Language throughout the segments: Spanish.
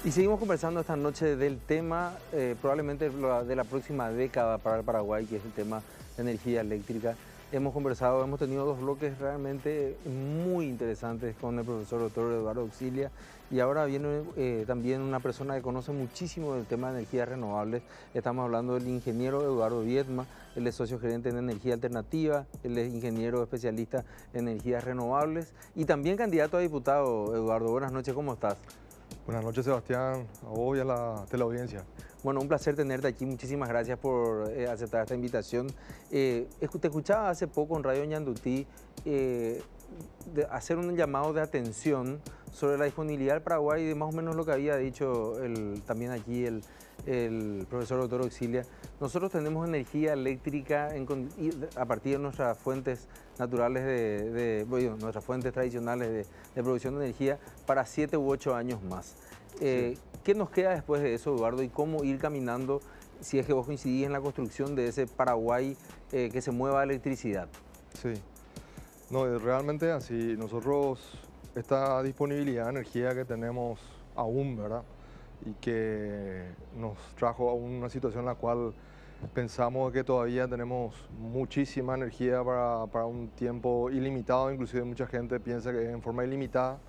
Y seguimos conversando esta noche del tema, probablemente de la próxima década para el Paraguay, que es el tema de energía eléctrica. Hemos conversado, hemos tenido dos bloques realmente muy interesantes con el profesor doctor Eduardo Auxilia, y ahora viene también una persona que conoce muchísimo del tema de energías renovables. Estamos hablando del ingeniero Eduardo Viedma. Él es socio gerente en energía alternativa, él es ingeniero especialista en energías renovables y también candidato a diputado. Eduardo, buenas noches, ¿cómo estás? Buenas noches, Sebastián, a vos y a la teleaudiencia. Bueno, un placer tenerte aquí. Muchísimas gracias por aceptar esta invitación. Te escuchaba hace poco en Radio Ñandutí hacer un llamado de atención sobre la disponibilidad del Paraguay y de más o menos lo que había dicho también aquí el profesor doctor Auxilia. Nosotros tenemos energía eléctrica a partir de nuestras fuentes naturales, nuestras fuentes tradicionales de producción de energía para 7 u 8 años más. Sí. ¿Qué nos queda después de eso, Eduardo? ¿Y cómo ir caminando si es que vos coincidís en la construcción de ese Paraguay que se mueva a electricidad? Sí, no, es realmente así. Nosotros, esta disponibilidad de energía que tenemos aún, ¿verdad? Y que nos trajo a una situación en la cual pensamos que todavía tenemos muchísima energía para un tiempo ilimitado, inclusive mucha gente piensa que es en forma ilimitada.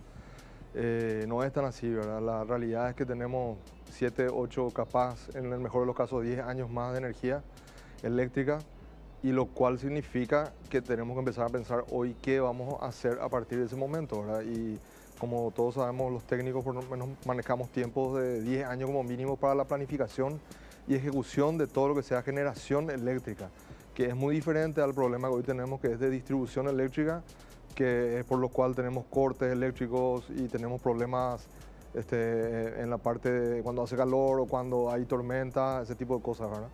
No es tan así, ¿verdad? La realidad es que tenemos 7, 8, capaz, en el mejor de los casos, 10 años más de energía eléctrica, y lo cual significa que tenemos que empezar a pensar hoy qué vamos a hacer a partir de ese momento, ¿verdad? Y como todos sabemos, los técnicos por lo menos manejamos tiempos de 10 años como mínimo para la planificación y ejecución de todo lo que sea generación eléctrica, que es muy diferente al problema que hoy tenemos, que es de distribución eléctrica, que es por lo cual tenemos cortes eléctricos y tenemos problemas en la parte de cuando hace calor o cuando hay tormenta, ese tipo de cosas, ¿verdad?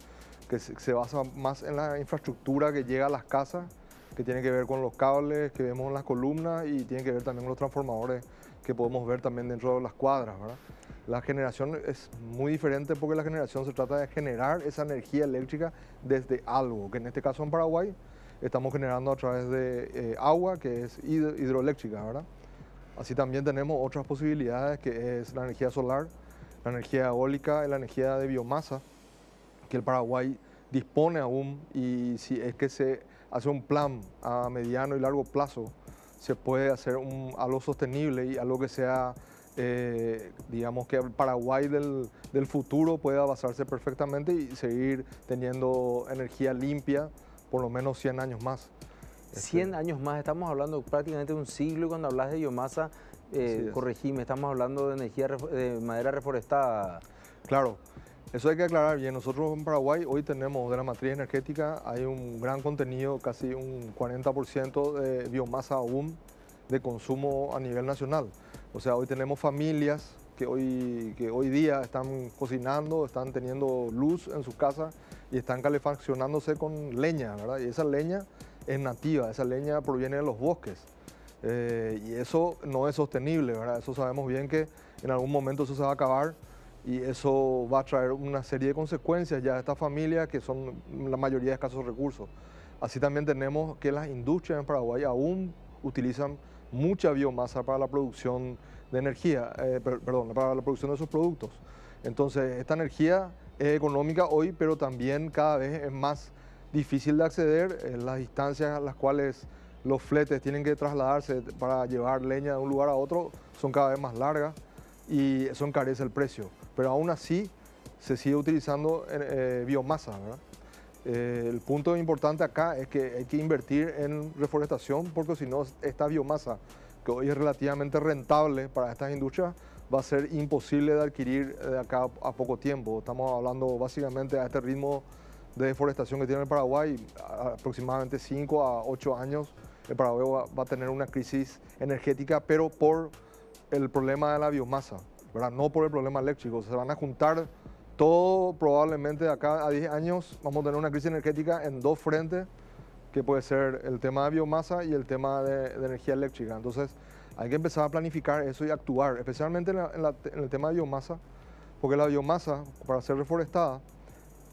Que se basa más en la infraestructura que llega a las casas, que tiene que ver con los cables que vemos en las columnas y tiene que ver también con los transformadores que podemos ver también dentro de las cuadras, ¿verdad? La generación es muy diferente porque la generación se trata de generar esa energía eléctrica desde algo, que en este caso en Paraguay estamos generando a través de agua, que es hidroeléctrica, ¿verdad? Así también tenemos otras posibilidades, que es la energía solar, la energía eólica y la energía de biomasa, que el Paraguay dispone aún, y si es que se hace un plan a mediano y largo plazo, se puede hacer algo sostenible y algo que sea, digamos, que el Paraguay del futuro pueda basarse perfectamente y seguir teniendo energía limpia por lo menos 100 años más. 100 años más, estamos hablando prácticamente de un siglo, y cuando hablas de biomasa, corregime, estamos hablando de energía de madera reforestada. Claro, eso hay que aclarar bien. Nosotros en Paraguay hoy tenemos de la matriz energética, hay un gran contenido, casi un 40% de biomasa aún de consumo a nivel nacional. O sea, hoy tenemos familias que hoy día están cocinando, están teniendo luz en su casa y están calefaccionándose con leña, ¿verdad? Y esa leña es nativa, esa leña proviene de los bosques. Y eso no es sostenible, ¿verdad? Eso sabemos bien que en algún momento eso se va a acabar y eso va a traer una serie de consecuencias ya a estas familias que son la mayoría de escasos recursos. Así también tenemos que las industrias en Paraguay aún utilizan mucha biomasa para la producción de energía, para la producción de sus productos. Entonces, esta energía es económica hoy, pero también cada vez es más difícil de acceder. Las distancias a las cuales los fletes tienen que trasladarse para llevar leña de un lugar a otro son cada vez más largas y eso encarece el precio. Pero aún así se sigue utilizando biomasa, ¿verdad? El punto importante acá es que hay que invertir en reforestación, porque si no, esta biomasa, que hoy es relativamente rentable para estas industrias, va a ser imposible de adquirir de acá a poco tiempo. Estamos hablando básicamente a este ritmo de deforestación que tiene el Paraguay, aproximadamente 5 a 8 años, el Paraguay va a tener una crisis energética, pero por el problema de la biomasa, ¿verdad? No por el problema eléctrico. Se van a juntar todo, probablemente de acá a 10 años vamos a tener una crisis energética en dos frentes, que puede ser el tema de biomasa y el tema de energía eléctrica. Entonces hay que empezar a planificar eso y actuar, especialmente en el tema de biomasa, porque la biomasa, para ser reforestada,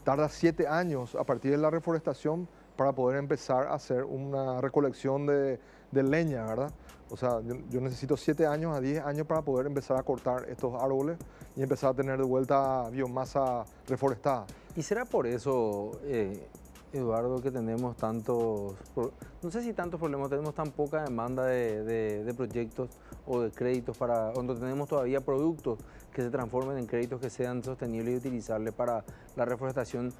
tarda 7 años a partir de la reforestación para poder empezar a hacer una recolección de leña, ¿verdad? O sea, yo necesito 7 años a 10 años para poder empezar a cortar estos árboles y empezar a tener de vuelta biomasa reforestada. ¿Y será por eso, Eduardo, que tenemos tantos, no sé si tantos problemas, tenemos tan poca demanda de proyectos o de créditos para, donde tenemos todavía productos que se transformen en créditos que sean sostenibles y utilizables para la reforestación?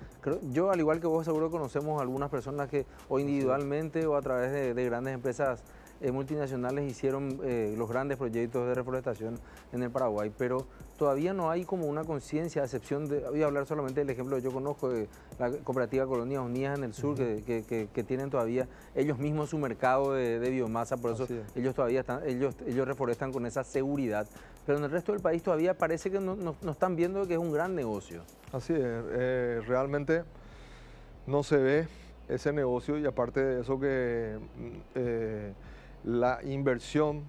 Yo, al igual que vos, seguro conocemos algunas personas que o individualmente o a través de grandes empresas multinacionales hicieron los grandes proyectos de reforestación en el Paraguay, pero todavía no hay como una conciencia, a excepción de, voy a hablar solamente del ejemplo que yo conozco de la cooperativa Colonias Unidas en el sur, que tienen todavía ellos mismos su mercado de biomasa, por eso ellos todavía están, ellos reforestan con esa seguridad, pero en el resto del país todavía parece que no están viendo que es un gran negocio. Así es, realmente no se ve ese negocio y aparte de eso que la inversión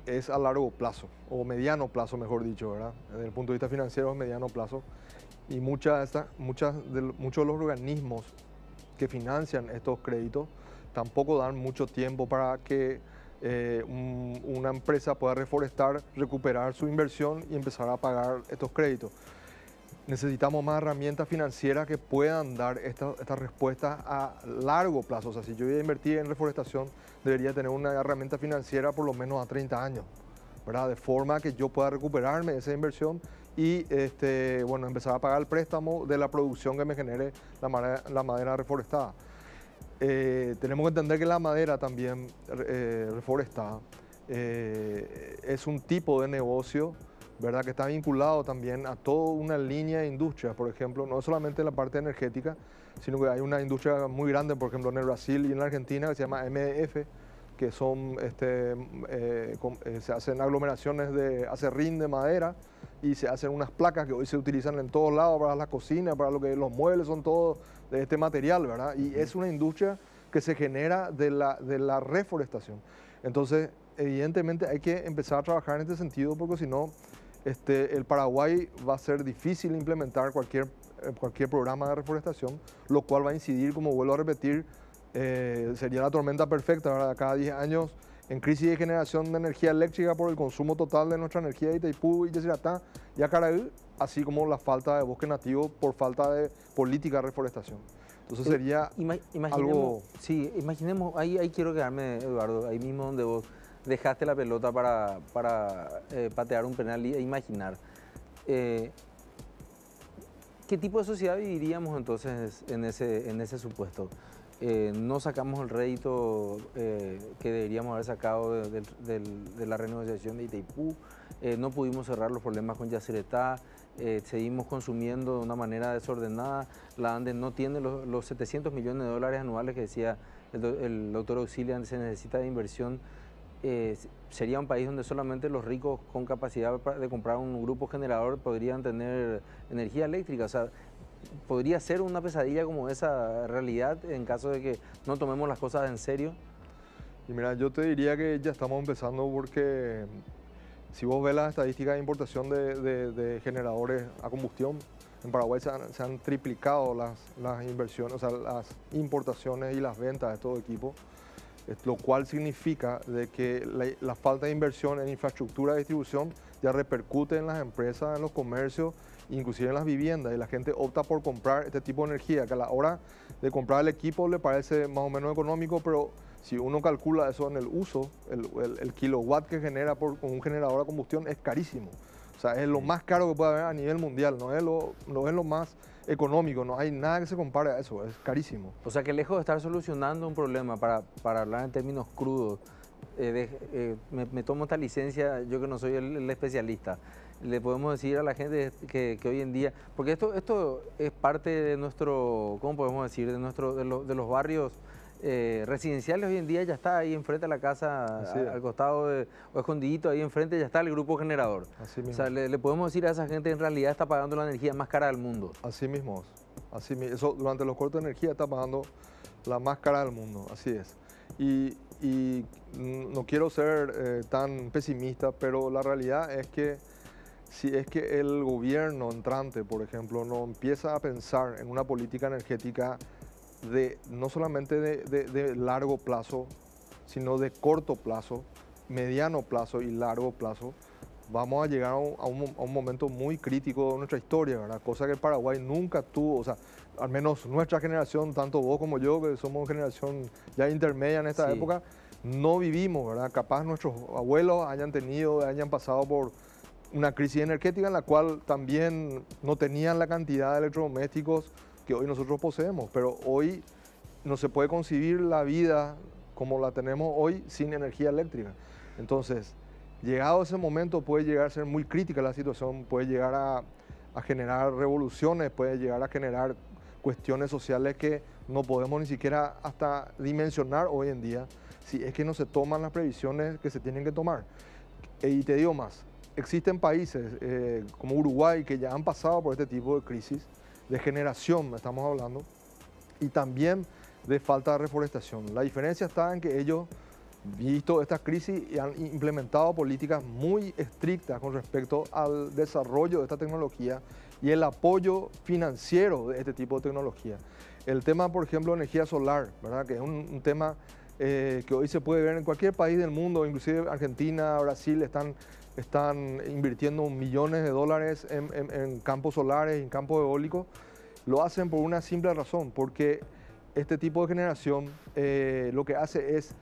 es a largo plazo, o mediano plazo, mejor dicho, ¿verdad? Desde el punto de vista financiero es mediano plazo. Y muchos de los organismos que financian estos créditos tampoco dan mucho tiempo para que una empresa pueda reforestar, recuperar su inversión y empezar a pagar estos créditos. Necesitamos más herramientas financieras que puedan dar estas respuestas a largo plazo. O sea, si yo voy a invertir en reforestación, debería tener una herramienta financiera por lo menos a 30 años, ¿verdad? De forma que yo pueda recuperarme de esa inversión y bueno, empezar a pagar el préstamo de la producción que me genere la madera reforestada. Tenemos que entender que la madera también reforestada es un tipo de negocio, ¿verdad?, que está vinculado también a toda una línea de industrias, por ejemplo, no solamente la parte energética, sino que hay una industria muy grande, por ejemplo, en el Brasil y en la Argentina, que se llama MDF, que son, se hacen aglomeraciones de acerrín de madera y se hacen unas placas que hoy se utilizan en todos lados para la cocina, para lo que los muebles son todos de este material, ¿verdad? Y es una industria que se genera de la reforestación. Entonces, evidentemente hay que empezar a trabajar en este sentido porque si no, el Paraguay va a ser difícil implementar cualquier programa de reforestación, lo cual va a incidir, como vuelvo a repetir, sería la tormenta perfecta, ¿verdad? Cada 10 años en crisis de generación de energía eléctrica por el consumo total de nuestra energía de Itaipú y Yacyretá y Acaraí, así como la falta de bosque nativo por falta de política de reforestación. Entonces sería algo... Sí, imaginemos, ahí quiero quedarme, Eduardo, ahí mismo donde vos dejaste la pelota para patear un penal e imaginar. ¿Qué tipo de sociedad viviríamos entonces en ese supuesto? No sacamos el rédito que deberíamos haber sacado de la renegociación de Itaipú, no pudimos cerrar los problemas con Yacyretá, seguimos consumiendo de una manera desordenada, la ANDE no tiene los 700 millones de dólares anuales que decía el doctor Auxilia se necesita de inversión. Sería un país donde solamente los ricos con capacidad de comprar un grupo generador podrían tener energía eléctrica. O sea, ¿podría ser una pesadilla como esa realidad en caso de que no tomemos las cosas en serio? Y mira, yo te diría que ya estamos empezando porque si vos ves las estadísticas de importación de generadores a combustión, en Paraguay se han triplicado las inversiones, o sea, las importaciones y las ventas de estos equipos, lo cual significa de que la falta de inversión en infraestructura de distribución ya repercute en las empresas, en los comercios, inclusive en las viviendas, y la gente opta por comprar este tipo de energía, que a la hora de comprar el equipo le parece más o menos económico, pero si uno calcula eso en el uso, el kilowatt que genera con un generador a combustión es carísimo. O sea, es lo más caro que puede haber a nivel mundial, no es lo más económico, no hay nada que se compare a eso, es carísimo. O sea que lejos de estar solucionando un problema, para hablar en términos crudos, me tomo esta licencia, yo que no soy el especialista, le podemos decir a la gente que hoy en día, porque esto es parte de nuestro, ¿cómo podemos decir?, de los barrios residenciales. Hoy en día ya está ahí enfrente de la casa, al costado o escondidito ahí enfrente ya está el grupo generador. Así mismo. O sea, le podemos decir a esa gente en realidad está pagando la energía más cara del mundo. Así mismo, eso durante los cortes de energía está pagando la más cara del mundo, así es. Y no quiero ser tan pesimista, pero la realidad es que si es que el gobierno entrante, por ejemplo, no empieza a pensar en una política energética no solamente de largo plazo, sino de corto plazo, mediano plazo y largo plazo, vamos a llegar a un momento muy crítico de nuestra historia, ¿verdad? Cosa que el Paraguay nunca tuvo, o sea, al menos nuestra generación, tanto vos como yo, que somos generación ya intermedia en esta época, no vivimos, ¿verdad? Capaz nuestros abuelos hayan pasado por una crisis energética en la cual también no tenían la cantidad de electrodomésticos que hoy nosotros poseemos, pero hoy no se puede concebir la vida como la tenemos hoy sin energía eléctrica. Entonces, llegado ese momento puede llegar a ser muy crítica la situación, puede llegar a generar revoluciones, puede llegar a generar cuestiones sociales que no podemos ni siquiera hasta dimensionar hoy en día si es que no se toman las previsiones que se tienen que tomar. Y te digo más, existen países como Uruguay que ya han pasado por este tipo de crisis, de generación estamos hablando, y también de falta de reforestación. La diferencia está en que ellos, visto esta crisis, han implementado políticas muy estrictas con respecto al desarrollo de esta tecnología y el apoyo financiero de este tipo de tecnología. El tema, por ejemplo, energía solar, ¿verdad? Que es un tema que hoy se puede ver en cualquier país del mundo, inclusive Argentina, Brasil, están invirtiendo millones de dólares en campos solares y en campos eólicos. Lo hacen por una simple razón, porque este tipo de generación lo que hace es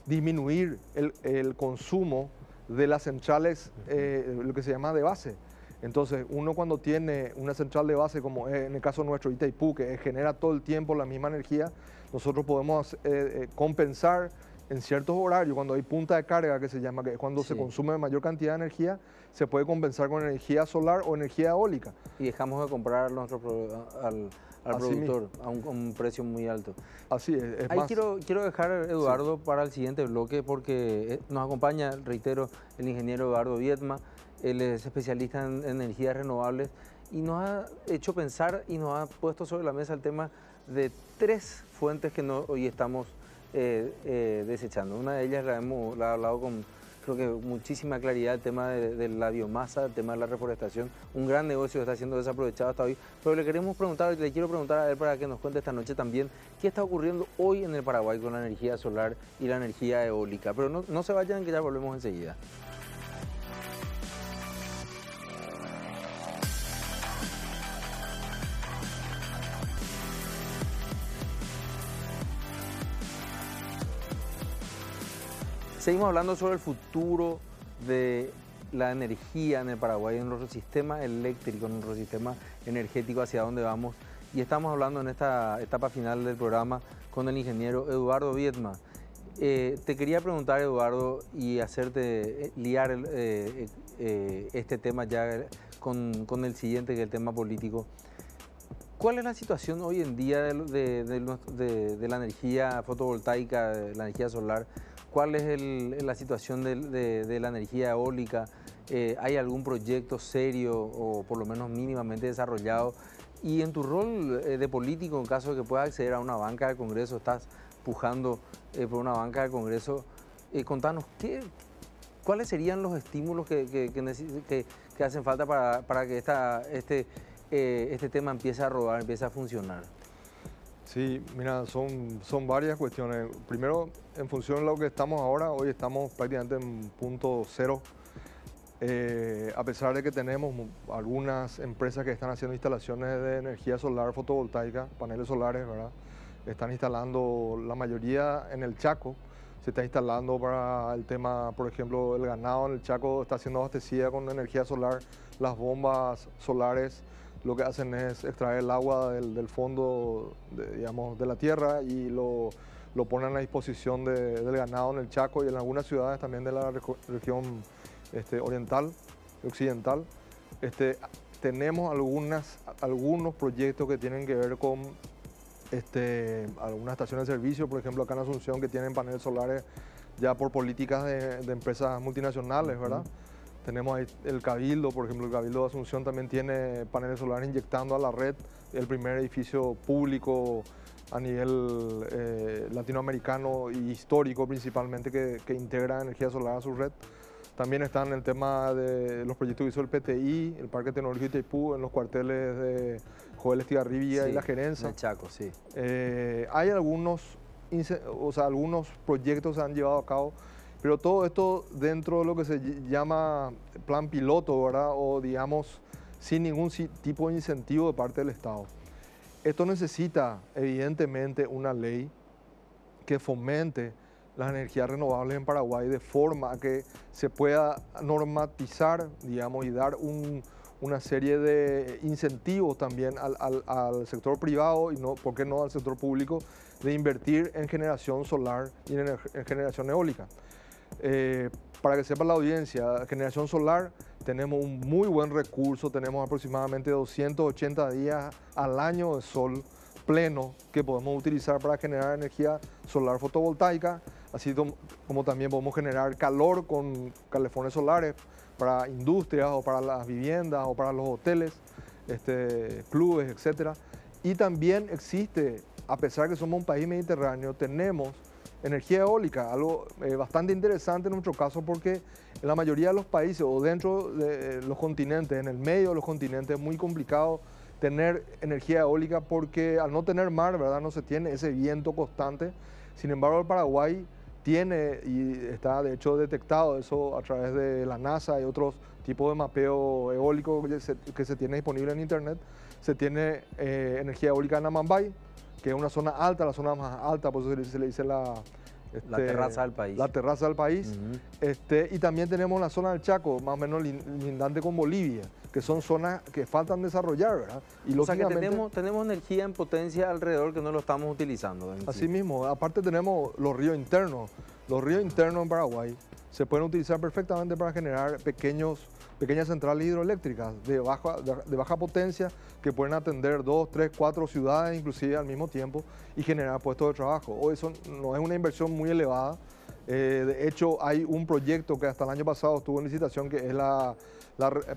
disminuir el consumo de las centrales, lo que se llama de base. Entonces, uno cuando tiene una central de base, como es en el caso nuestro Itaipú, que genera todo el tiempo la misma energía, nosotros podemos compensar en ciertos horarios, cuando hay punta de carga, que se llama, que es cuando se consume mayor cantidad de energía, se puede compensar con energía solar o energía eólica. Y dejamos de comprar al productor a un precio muy alto. Así es. Ahí quiero dejar, Eduardo, para el siguiente bloque, porque nos acompaña, reitero, el ingeniero Eduardo Viedma. Él es especialista en energías renovables y nos ha hecho pensar y nos ha puesto sobre la mesa el tema de 3 fuentes que hoy estamos desechando. Una de ellas la ha hablado con, creo que muchísima claridad, el tema de la biomasa, el tema de la reforestación, un gran negocio que está siendo desaprovechado hasta hoy. Pero le quiero preguntar a él para que nos cuente esta noche también qué está ocurriendo hoy en el Paraguay con la energía solar y la energía eólica. Pero no se vayan, que ya volvemos enseguida. Seguimos hablando sobre el futuro de la energía en el Paraguay, en nuestro sistema eléctrico, en nuestro sistema energético, hacia dónde vamos. Y estamos hablando en esta etapa final del programa con el ingeniero Eduardo Viedma. Te quería preguntar, Eduardo, y hacerte liar este tema ya con el siguiente, que es el tema político. ¿Cuál es la situación hoy en día de la energía fotovoltaica, de la energía solar? ¿Cuál es la situación de la energía eólica? ¿Hay algún proyecto serio o por lo menos mínimamente desarrollado? Y en tu rol de político, en caso de que puedas acceder a una banca del Congreso, estás pujando por una banca del Congreso, contanos, ¿cuáles serían los estímulos que hacen falta para que este tema empiece a rodar, empiece a funcionar? Sí, mira, son varias cuestiones. Primero, en función de lo que estamos ahora, hoy estamos prácticamente en punto cero. A pesar de que tenemos algunas empresas que están haciendo instalaciones de energía solar fotovoltaica, paneles solares, ¿verdad? Están instalando la mayoría en el Chaco. Se está instalando para el tema, por ejemplo, el ganado en el Chaco está siendo abastecida con energía solar. Las bombas solares lo que hacen es extraer el agua del fondo, de la tierra, y lo ponen a disposición del ganado en el Chaco y en algunas ciudades también de la región oriental, occidental. Tenemos algunos proyectos que tienen que ver con algunas estaciones de servicio, por ejemplo acá en Asunción, que tienen paneles solares ya por políticas de empresas multinacionales, ¿verdad? Tenemos ahí el Cabildo, por ejemplo, el Cabildo de Asunción también tiene paneles solares inyectando a la red, el primer edificio público a nivel latinoamericano y histórico principalmente que integra energía solar a su red. También están el tema de los proyectos que hizo el PTI, el Parque Tecnológico Itaipú, en los cuarteles de Joel Estigarribia y La Gerenza. De Chaco, sí. Hay algunos proyectos que se han llevado a cabo. Pero todo esto dentro de lo que se llama plan piloto, ¿verdad? O digamos, sin ningún tipo de incentivo de parte del Estado. Esto necesita evidentemente una ley que fomente las energías renovables en Paraguay de forma que se pueda normatizar, digamos, y dar una serie de incentivos también al sector privado y no, ¿por qué no al sector público? De invertir en generación solar y en generación eólica. Para que sepa la audiencia, generación solar tenemos un muy buen recurso, tenemos aproximadamente 280 días al año de sol pleno que podemos utilizar para generar energía solar fotovoltaica, así como también podemos generar calor con calefones solares para industrias o para las viviendas o para los hoteles, clubes, etc. Y también existe, a pesar que somos un país mediterráneo, tenemos energía eólica, algo bastante interesante en nuestro caso porque en la mayoría de los países o dentro de los continentes, en el medio de los continentes, es muy complicado tener energía eólica porque al no tener mar, ¿verdad? No se tiene ese viento constante. Sin embargo, el Paraguay tiene y está de hecho detectado eso a través de la NASA y otros tipos de mapeo eólico que se tiene disponible en internet. Se tiene energía eólica en Amambay, que es una zona alta, la zona más alta, por eso se le dice la terraza del país. La terraza del país. Y también tenemos la zona del Chaco, más o menos lindante con Bolivia, que son zonas que faltan desarrollar, ¿verdad? Y o sea que tenemos energía en potencia alrededor que no lo estamos utilizando. Así mismo, aparte tenemos los ríos internos. Los ríos internos en Paraguay se pueden utilizar perfectamente para generar pequeñas centrales hidroeléctricas de baja potencia que pueden atender 2, 3, 4 ciudades inclusive al mismo tiempo y generar puestos de trabajo. Hoy eso no es una inversión muy elevada. De hecho, hay un proyecto que hasta el año pasado estuvo en licitación que es la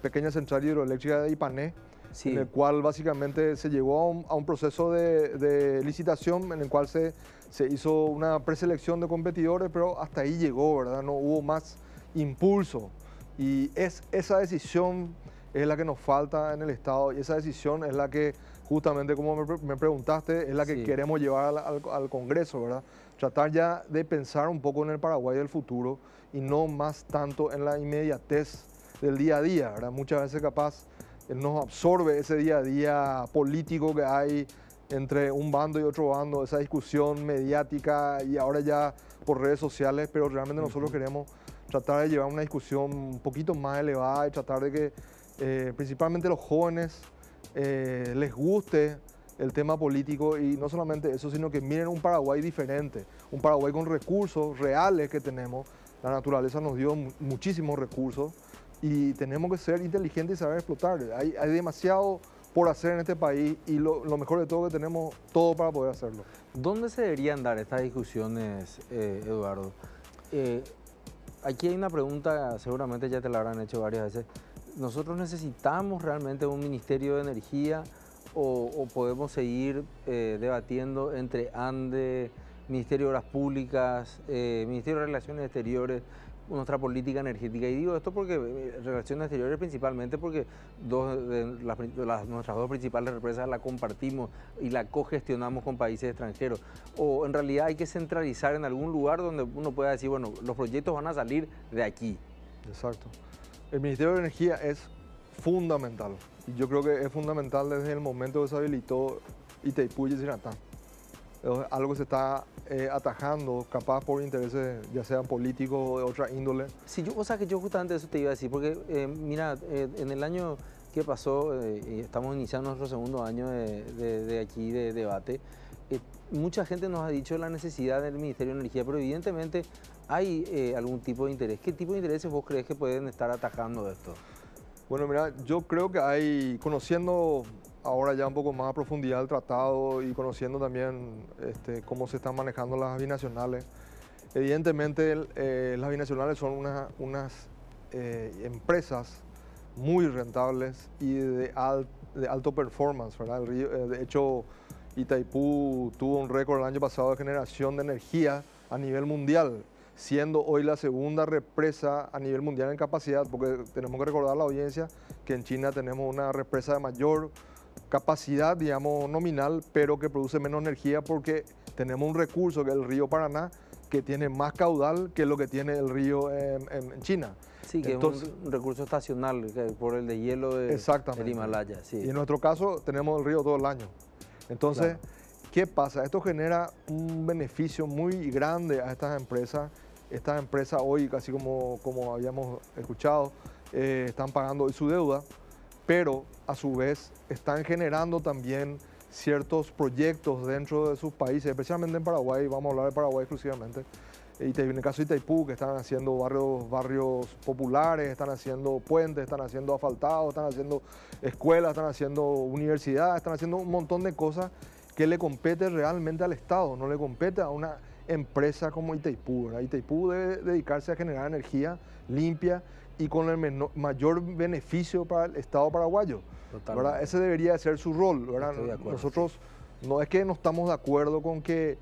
pequeña central hidroeléctrica de Ipané, sí, en el cual básicamente se llegó a un proceso de licitación en el cual se hizo una preselección de competidores, pero hasta ahí llegó, ¿verdad? No hubo más impulso. Y esa decisión es la que nos falta en el Estado y esa decisión es la que, justamente como me preguntaste, es la que queremos llevar al Congreso, ¿verdad? Tratar ya de pensar un poco en el Paraguay del futuro y no más tanto en la inmediatez del día a día, ¿verdad? Muchas veces capaz nos absorbe ese día a día político que hay entre un bando y otro bando, esa discusión mediática y ahora ya por redes sociales, pero realmente nosotros queremos tratar de llevar una discusión un poquito más elevada y tratar de que principalmente los jóvenes les guste el tema político y no solamente eso, sino que miren un Paraguay diferente, un Paraguay con recursos reales que tenemos. La naturaleza nos dio muchísimos recursos y tenemos que ser inteligentes y saber explotar. Hay demasiado por hacer en este país y lo mejor de todo es que tenemos todo para poder hacerlo. ¿Dónde se deberían dar estas discusiones, Eduardo? Aquí hay una pregunta, seguramente ya te la habrán hecho varias veces. ¿Nosotros necesitamos realmente un Ministerio de Energía o podemos seguir debatiendo entre ANDE, Ministerio de Obras Públicas, Ministerio de Relaciones Exteriores, nuestra política energética? Y digo esto porque Relaciones Exteriores principalmente porque nuestras dos principales represas la compartimos y la cogestionamos con países extranjeros. O en realidad hay que centralizar en algún lugar donde uno pueda decir, bueno, los proyectos van a salir de aquí. Exacto. El Ministerio de Energía es fundamental. Y yo creo que es fundamental desde el momento que se habilitó Itaipú y Yacyretá. Es algo que se está atajando, capaz por intereses ya sean políticos o de otra índole. Sí, o sea que yo justamente eso te iba a decir, porque mira, en el año que pasó, estamos iniciando nuestro segundo año de aquí de debate, mucha gente nos ha dicho la necesidad del Ministerio de Energía, pero evidentemente hay algún tipo de interés. ¿Qué tipo de intereses vos crees que pueden estar atajando esto? Bueno, mira, yo creo que hay, conociendo ahora ya un poco más a profundidad el tratado y conociendo también cómo se están manejando las binacionales, evidentemente las binacionales son unas empresas muy rentables y de alto performance, ¿verdad? De hecho, Itaipú tuvo un récord el año pasado de generación de energía a nivel mundial, siendo hoy la segunda represa a nivel mundial en capacidad, porque tenemos que recordar a la audiencia que en China tenemos una represa de mayor capacidad, digamos, nominal, pero que produce menos energía porque tenemos un recurso que es el río Paraná, que tiene más caudal que lo que tiene el río en China. Sí, que Entonces, es un recurso estacional por el deshielo del Himalaya. Sí. Y en nuestro caso tenemos el río todo el año. Entonces, Claro. ¿qué pasa? Esto genera un beneficio muy grande a estas empresas. Estas empresas hoy, casi como habíamos escuchado, están pagando hoy su deuda, pero a su vez están generando también ciertos proyectos dentro de sus países, especialmente en Paraguay. Vamos a hablar de Paraguay exclusivamente. En el caso de Itaipú, que están haciendo barrios populares, están haciendo puentes, están haciendo asfaltados, están haciendo escuelas, están haciendo universidades, están haciendo un montón de cosas que le compete realmente al Estado, no le compete a una empresa como Itaipú, ¿verdad? Itaipú debe dedicarse a generar energía limpia y con el mayor beneficio para el Estado paraguayo, ¿verdad? Ese debería ser su rol, ¿verdad? Estoy de acuerdo. Nosotros no es que no estamos de acuerdo con que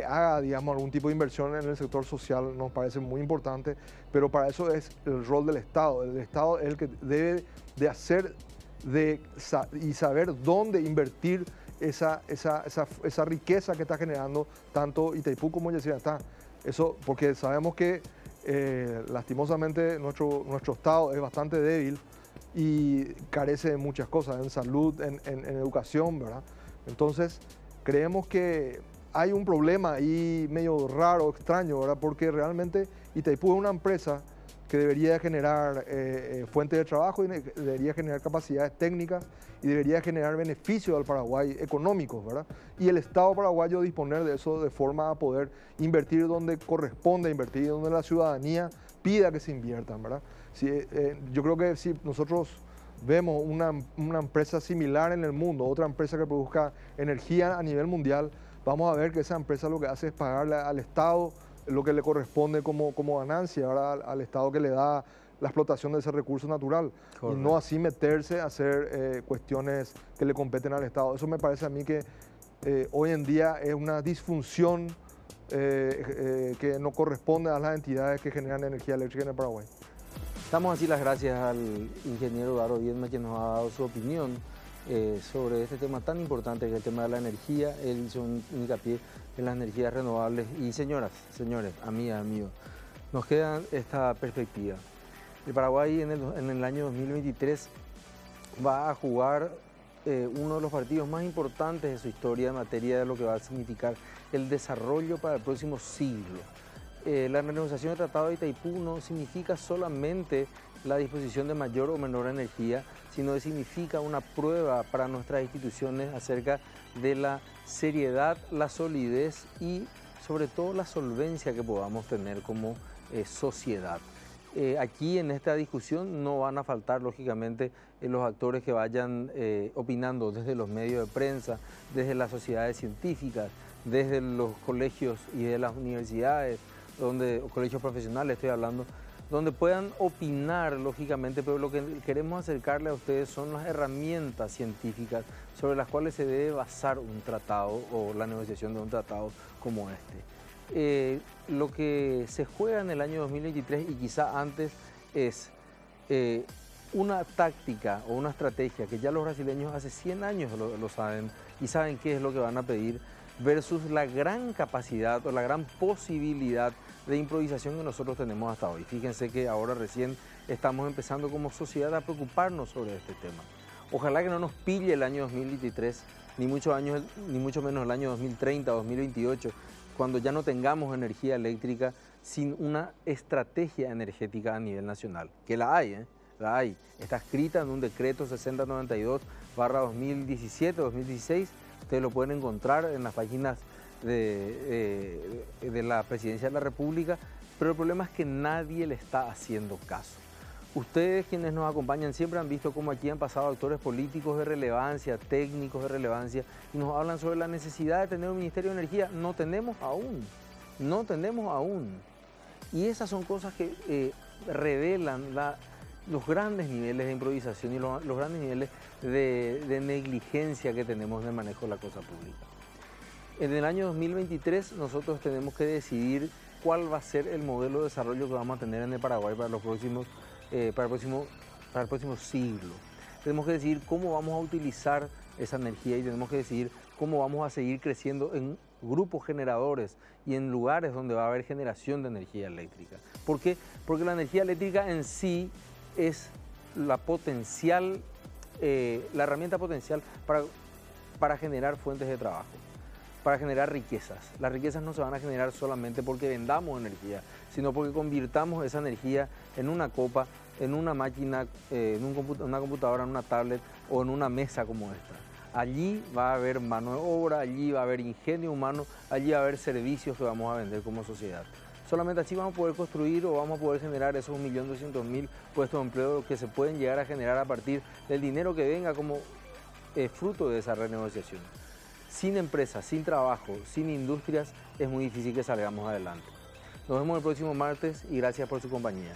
haga, digamos, algún tipo de inversión en el sector social, nos parece muy importante, pero para eso es el rol del Estado. El Estado es el que debe de hacer y saber dónde invertir esa riqueza que está generando tanto Itaipú como Yacyretá. Eso porque sabemos que lastimosamente nuestro Estado es bastante débil y carece de muchas cosas, en salud, en educación, ¿verdad? Entonces, creemos que hay un problema ahí medio raro, extraño, ¿verdad? Porque realmente Itaipú es una empresa que debería generar fuentes de trabajo y debería generar capacidades técnicas y debería generar beneficios al Paraguay económicos, ¿verdad? Y el Estado paraguayo disponer de eso de forma a poder invertir donde corresponde invertir, donde la ciudadanía pida que se inviertan, ¿verdad? Yo creo que si nosotros vemos una empresa similar en el mundo, otra empresa que produzca energía a nivel mundial, vamos a ver que esa empresa lo que hace es pagarle al Estado lo que le corresponde como ganancia, ¿verdad? Al Estado que le da la explotación de ese recurso natural. Correcto. Y no así meterse a hacer cuestiones que le competen al Estado. Eso me parece a mí que hoy en día es una disfunción que no corresponde a las entidades que generan energía eléctrica en el Paraguay. Damos así las gracias al ingeniero Eduardo Viedma, que nos ha dado su opinión sobre este tema tan importante que es el tema de la energía. Él hizo un hincapié en las energías renovables. Y señoras, señores, amigas, amigos, nos queda esta perspectiva. El Paraguay en el año 2023 va a jugar uno de los partidos más importantes de su historia en materia de lo que va a significar el desarrollo para el próximo siglo. La renegociación del Tratado de Itaipú no significa solamente la disposición de mayor o menor energía, sino que significa una prueba para nuestras instituciones acerca de la seriedad, la solidez y sobre todo la solvencia que podamos tener como sociedad. Aquí en esta discusión no van a faltar, lógicamente, los actores que vayan opinando desde los medios de prensa, desde las sociedades científicas, desde los colegios y de las universidades, colegios profesionales estoy hablando, donde puedan opinar, lógicamente, pero lo que queremos acercarle a ustedes son las herramientas científicas sobre las cuales se debe basar un tratado o la negociación de un tratado como este. Lo que se juega en el año 2023 y quizá antes es una táctica o una estrategia que ya los brasileños hace 100 años lo saben y saben qué es lo que van a pedir versus la gran capacidad o la gran posibilidad de improvisación que nosotros tenemos hasta hoy. Fíjense que ahora recién estamos empezando como sociedad a preocuparnos sobre este tema. Ojalá que no nos pille el año 2023, ni mucho menos el año 2030 o 2028, cuando ya no tengamos energía eléctrica sin una estrategia energética a nivel nacional, que la hay, la hay. Está escrita en un decreto 6092/2017-2016, ustedes lo pueden encontrar en las páginas de la Presidencia de la República, pero el problema es que nadie le está haciendo caso. Ustedes quienes nos acompañan siempre han visto cómo aquí han pasado actores políticos de relevancia, técnicos de relevancia, y nos hablan sobre la necesidad de tener un Ministerio de Energía. No tenemos aún. Y esas son cosas que revelan los grandes niveles de improvisación y los grandes niveles de negligencia que tenemos en el manejo de la cosa pública. En el año 2023 nosotros tenemos que decidir cuál va a ser el modelo de desarrollo que vamos a tener en el Paraguay para el próximo siglo. Tenemos que decidir cómo vamos a utilizar esa energía y tenemos que decidir cómo vamos a seguir creciendo en grupos generadores y en lugares donde va a haber generación de energía eléctrica. ¿Por qué? Porque la energía eléctrica en sí es la herramienta potencial para generar fuentes de trabajo, para generar riquezas. Las riquezas no se van a generar solamente porque vendamos energía, sino porque convirtamos esa energía en una copa, en una máquina, una computadora, en una tablet o en una mesa como esta. Allí va a haber mano de obra, allí va a haber ingenio humano, allí va a haber servicios que vamos a vender como sociedad. Solamente así vamos a poder construir o vamos a poder generar esos 1.200.000 puestos de empleo que se pueden llegar a generar a partir del dinero que venga como fruto de esa renegociación. Sin empresas, sin trabajo, sin industrias, es muy difícil que salgamos adelante. Nos vemos el próximo martes y gracias por su compañía.